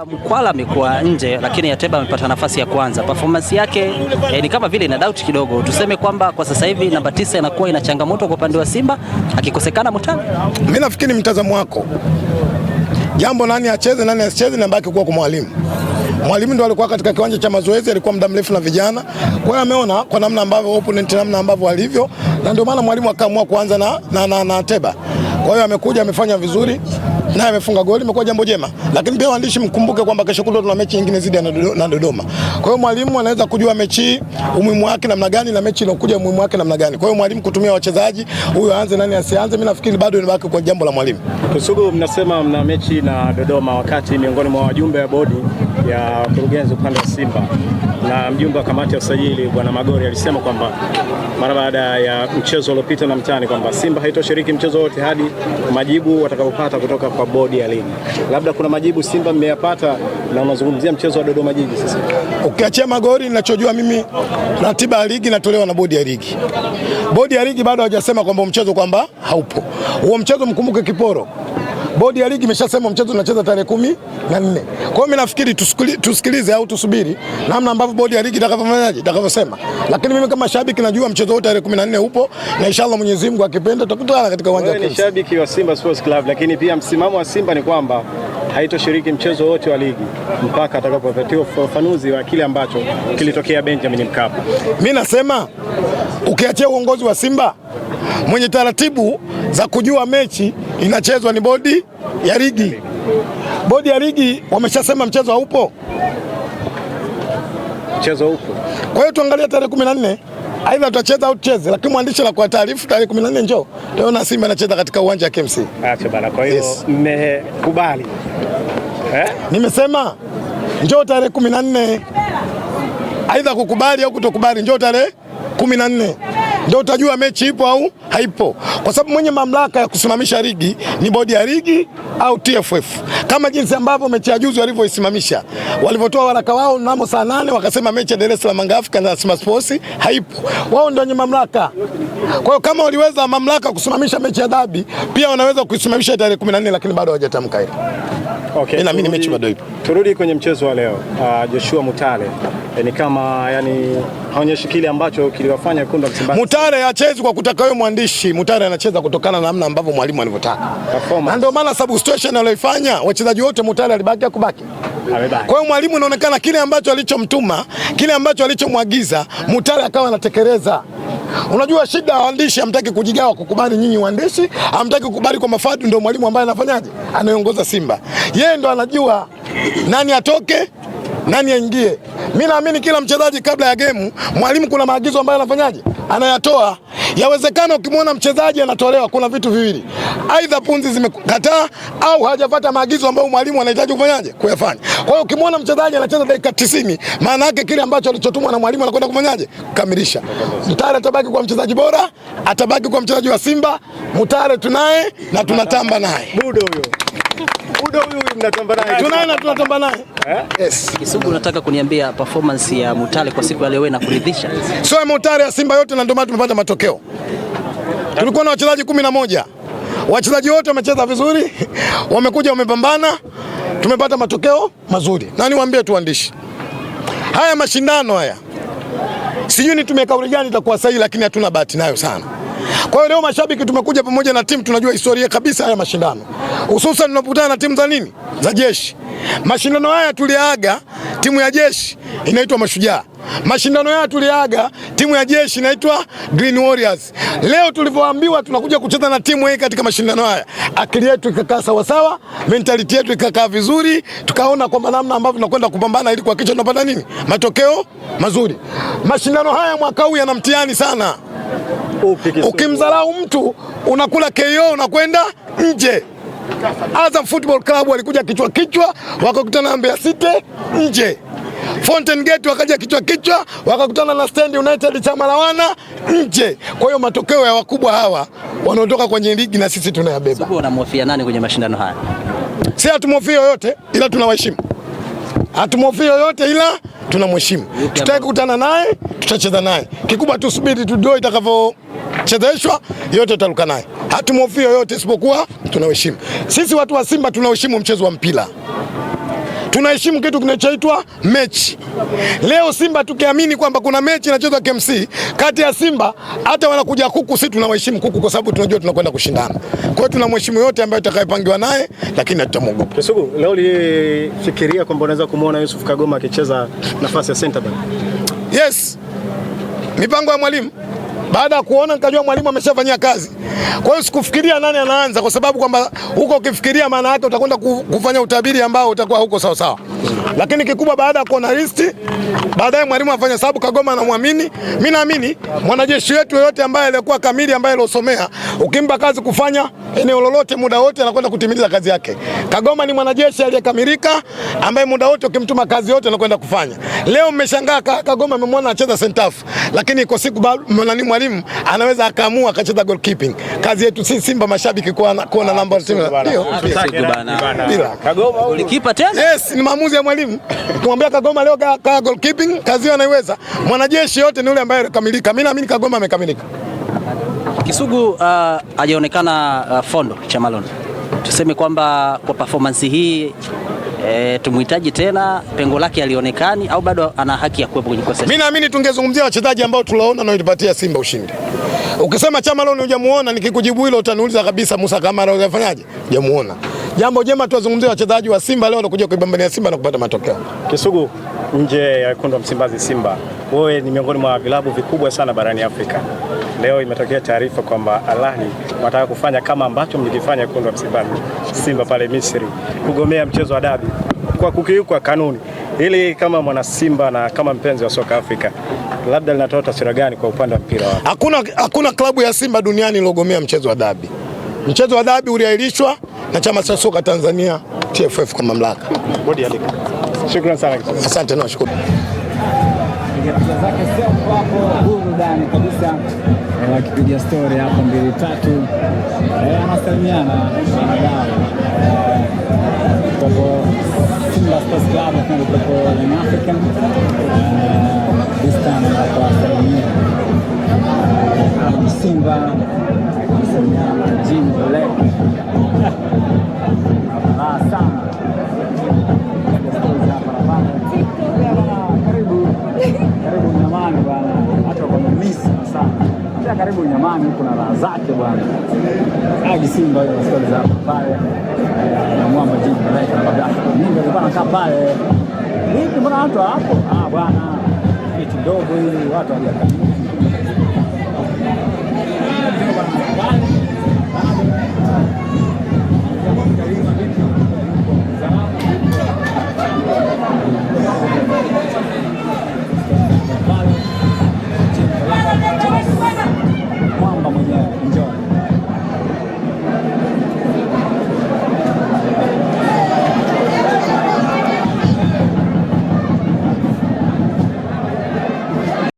Mkwala amekuwa nje, lakini Ateba amepata nafasi ya kwanza. Performance yake ni kama vile ina doubt kidogo. Tuseme kwamba kwa sasa hivi namba 9 inakuwa ina changamoto kwa upande wa Simba, akikosekana Mutale. Mimi nafikiri mtazamo wako, jambo nani acheze nani asicheze inabaki kuwa kwa mwalimu. Mwalimu ndo alikuwa katika kiwanja cha mazoezi, alikuwa muda mrefu na vijana. Kwa hiyo ameona kwa namna ambavyo opponent namna ambavyo walivyo, na ndio maana mwalimu akaamua kuanza na Ateba. Kwa hiyo amekuja amefanya vizuri na amefunga goli, imekuwa jambo jema. Lakini pia waandishi mkumbuke kwamba kesho kutwa tuna mechi nyingine zidi na Dodoma. Kwa hiyo mwalimu anaweza kujua mechi umuhimu wake namna gani na mechi inokuja umuhimu wake namna gani. Kwa hiyo mwalimu kutumia wachezaji, huyu aanze nani asianze, mimi nafikiri bado inabaki kwa jambo la mwalimu. Kusugu, mnasema mna mechi na Dodoma, wakati miongoni mwa wajumbe wa bodi ya kurugenzi upande wa Simba na mjumbe wa kamati ya usajili Bwana Magori alisema kwamba mara baada ya mchezo uliopita na Mtani kwamba Simba haitoshiriki mchezo wote hadi majibu watakapopata kutoka kwa bodi ya ligi. Labda kuna majibu Simba mmeyapata na unazungumzia mchezo wa Dodoma Jiji sasa. Ukiachia Magori, ninachojua mimi ratiba ya ligi inatolewa na bodi ya ligi. Bodi ya ligi bado hajasema kwamba mchezo kwamba haupo. Huo mchezo mkumbuke kiporo. Bodi ya ligi imeshasema mchezo unacheza tarehe 14. Kwa hiyo mimi nafikiri tusikilize au tusubiri namna ambavyo bodi ya ligi itakavyosema. Lakini mimi kama shabiki najua mchezo wote tarehe 14 upo, na inshallah Mwenyezi Mungu akipenda tutakutana katika uwanja wa Ni shabiki wa Simba Sports Club, lakini pia msimamo wa Simba ni kwamba haitoshiriki mchezo wote wa ligi mpaka atakapopatiwa ufafanuzi wa kile ambacho kilitokea Benjamin Mkapa. Mimi nasema ukiachia uongozi wa Simba, mwenye taratibu za kujua mechi inachezwa ni bodi ya ligi. Bodi ya ligi wameshasema mchezo haupo. Mchezo upo. Kwa hiyo tuangalie tarehe 14, aidha tutacheza au tucheze, lakini mwandishi la kwa taarifa tarehe 14 njoo. Tunaona Simba anacheza katika uwanja wa KMC. Acha bana, kwa hiyo mmekubali. Nimesema njoo tarehe 14. Aidha kukubali au kutokubali, njoo tarehe 14. Ndio utajua mechi ipo au haipo, kwa sababu mwenye mamlaka ya kusimamisha ligi ni bodi ya ligi au TFF, kama jinsi ambavyo mechi ya juzi walivyoisimamisha, walivyotoa waraka wao mnamo saa 8 wakasema mechi ya Dar es Salaam Afrika na Simba Sports haipo. Wao ndio wenye mamlaka. Kwa hiyo kama waliweza mamlaka kusimamisha mechi ya dabi, pia wanaweza kuisimamisha tarehe 14, lakini bado hawajatamka hilo. Okay, mimi mechi bado ipo. Turudi kwenye mchezo wa leo. Joshua Mutale ni kama haonyeshi kile ambacho kiliwafanya wekundu wa Msimbazi. Mutale hachezi kwa kutaka wewe mwandishi, Mutale anacheza kutokana na namna ambavyo mwalimu alivyotaka. Na ndio maana substitution aliyofanya wachezaji wote Mutale alibaki kubaki. Kwa hiyo mwalimu inaonekana kile ambacho alichomtuma, kile ambacho alichomwagiza, Mutale akawa anatekeleza. Unajua shida ya waandishi, hamtaki kujigawa kukubali nyinyi waandishi, hamtaki kukubali kwa mafadu. Ndio mwalimu ambaye anafanyaje? Anaongoza Simba. Yeye ndo anajua nani atoke, nani aingie. Mimi naamini kila mchezaji kabla ya game, mwalimu kuna maagizo ambayo anafanyaje? Anayatoa. Yawezekana ukimwona mchezaji anatolewa, kuna vitu viwili. Aidha punzi zimekataa au hajapata maagizo ambayo mwalimu anahitaji kufanyaje? Kuyafanya. Kwa hiyo ukimwona mchezaji anacheza dakika 90, maana yake kile ambacho alichotumwa na mwalimu anakwenda kufanyaje? Kukamilisha. Mutale atabaki kwa mchezaji bora, atabaki kwa mchezaji wa Simba. Mutale tunaye na tunatamba naye. Budo huyo mnatamba naye. Tunaye na tunatamba naye. Yes. Kisugu, unataka kuniambia performance ya Mutale kwa siku ya leo na kuridhisha? Sio Mutale ya Simba yote, na ndio maana tumepata matokeo. Tulikuwa na wachezaji 11. Wachezaji wote wamecheza vizuri, wamekuja wamepambana, tumepata matokeo mazuri. Na niwaambie tu waandishi, haya mashindano haya, sijui nitumie kauli gani itakuwa sahihi, lakini hatuna bahati nayo sana. Kwa hiyo leo mashabiki tumekuja pamoja na timu, tunajua historia kabisa haya mashindano, hususan tunapokutana na timu za nini? Za jeshi. Mashindano haya tuliaga timu ya jeshi inaitwa Mashujaa. Mashindano haya tuliaga timu ya jeshi inaitwa Green Warriors. Leo tulivyoambiwa tunakuja kucheza na timu hii katika mashindano haya, akili yetu ikakaa sawa sawa, mentality yetu ikakaa vizuri, tukaona kwamba namna ambavyo tunakwenda kupambana ili kuhakikisha tunapata nini? Matokeo mazuri. Mashindano haya mwaka huu yana mtihani sana. Ukimdharau mtu unakula KO, unakwenda nje. Azam Football Club walikuja kichwa wakakutana na Mbeya City nje. Fountain Gate wakaja kichwa wakakutana na Stand United Chamalawana nje. Kwa hiyo matokeo ya wakubwa hawa wanaotoka kwenye ligi na sisi tunayabeba. Sasa unamhofia nani kwenye mashindano haya? Si hatumhofia yoyote, ila tunawaheshimu. Hatumhofia yoyote, ila tunamheshimu. Tutaki kukutana naye, tutacheza naye. Kikubwa tusubiri tudoe itakavyochezeshwa, yote tutaruka naye. Hatumhofia yoyote isipokuwa tunaheshimu. Sisi watu wa Simba tunaheshimu mchezo wa mpira. tunaheshimu kitu kinachoitwa mechi. Leo Simba tukiamini kwamba kuna mechi inachezwa KMC kati ya Simba, hata wanakuja kuku, sisi tunawaheshimu kuku kwa sababu tunajua tunakwenda kushindana. Kwa hiyo tunamheshimu yote ambaye atakayepangiwa naye, lakini hatutamwogopa. Kisugu, leo ulifikiria kwamba unaweza kumuona Yusuf Kagoma akicheza nafasi ya center back? Yes, mipango ya mwalimu. Baada ya kuona nikajua mwalimu ameshafanyia kazi. Kwa hiyo sikufikiria nani anaanza, kwa sababu kwamba huko ukifikiria maana yake utakwenda kufanya utabiri ambao utakuwa huko sawa sawa. Lakini kikubwa baada ya kuona listi, baadaye mwalimu afanya sababu Kagoma anamwamini. Mimi naamini mwanajeshi wetu yote ambaye alikuwa kamili, ambaye alosomea, ukimpa kazi kufanya eneo lolote muda wote anakwenda kutimiliza kazi yake. Kagoma ni mwanajeshi aliyekamilika ambaye muda wote ukimtuma kazi yote anakwenda kufanya. Leo mmeshangaa Kagoma amemwona anacheza center half, lakini iko siku mwalimu anaweza akaamua akacheza goalkeeping. Kazi yetu si Simba mashabiki kuona namba timu. Ndio. Bila Kagoma golikipa tena? Yes, ni maamuzi ya mwalimu. Kumwambia Kagoma leo ka goalkeeping, kazi hiyo anaiweza. Mwanajeshi yote ni yule ambaye amekamilika. Mimi naamini Kagoma amekamilika. Kisugu hajaonekana Fondo Chamalon. Tuseme kwamba kwa performance hii tumuhitaji tena, pengo lake alionekani au bado ana haki ya kuwepo kwenye kosa? Mimi naamini tungezungumzia wachezaji ambao tunaona na walipatia Simba ushindi. Ukisema Chamalon hujamuona, nikikujibu hilo utaniuliza kabisa Musa Kamara unafanyaje? Hujamuona. Jambo jema tuwazungumzie wachezaji wa Simba leo wanakuja kuipambania Simba na kupata matokeo. Kisugu, nje ya wekundu wa Msimbazi Simba, wewe ni miongoni mwa vilabu vikubwa sana barani Afrika. Leo imetokea taarifa kwamba Al Ahly wanataka kufanya kama ambacho mlikifanya wekundu wa Msimbazi Simba pale Misri, kugomea mchezo wa dabi kwa kukiuka kanuni. Ili kama mwana Simba na kama mpenzi wa soka Afrika, labda linatoa taswira gani kwa upande wa mpira wako? Hakuna klabu ya Simba duniani iliyogomea mchezo wa dabi. Mchezo wa dabi uliahirishwa na chama cha soka Tanzania TFF kwa mamlaka. Bodi ya ligi. Shukrani sana. Asante na nashukuru. Zake sio hapo burudani kabisa, wakipiga story hapo 2-3, anasalimiana wanadau kwa Simba Sports Club kwa Young African this time kwa Simba anasalimiana Jim Black sana. Karibu Nyamani bwana, hata kwa misi sana. Karibu Nyamani huko na raha zake bwana. Hadi Simba hiyo story za pale. Na mwamba Jim Black na baba. Mimi ndio bwana kaa pale. Vipi mbona watu hapo? Bwana. Kitu dogo hili watu hawajakaa.